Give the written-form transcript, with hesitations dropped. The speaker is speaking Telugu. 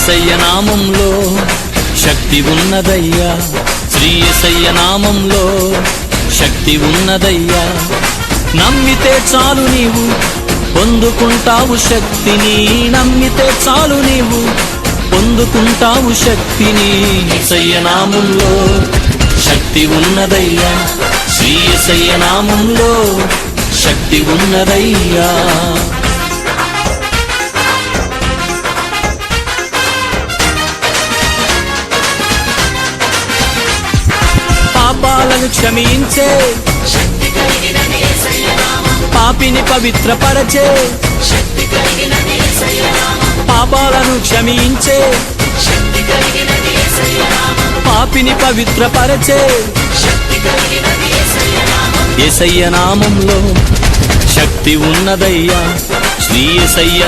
యేసయ్య నామంలో శక్తి ఉన్నదయ్యా, శ్రీ యేసయ్య నామంలో శక్తి ఉన్నదయ్యా. నమ్మితే చాలు నీవు పొందుకుంటావు శక్తిని, నమ్మితే చాలు నీవు పొందుకుంటావు శక్తిని. యేసయ్య నామంలో శక్తి ఉన్నదయ్యా, శ్రీ యేసయ్య నామంలో శక్తి ఉన్నదయ్యా. పాపాలను క్షమించే పాపిని పవిత్రపరచే, పాపాలను క్షమించే పాపిని పవిత్రపరచే. యేసయ్య నామంలో శక్తి ఉన్నదయ్యా, శ్రీ యేసయ్య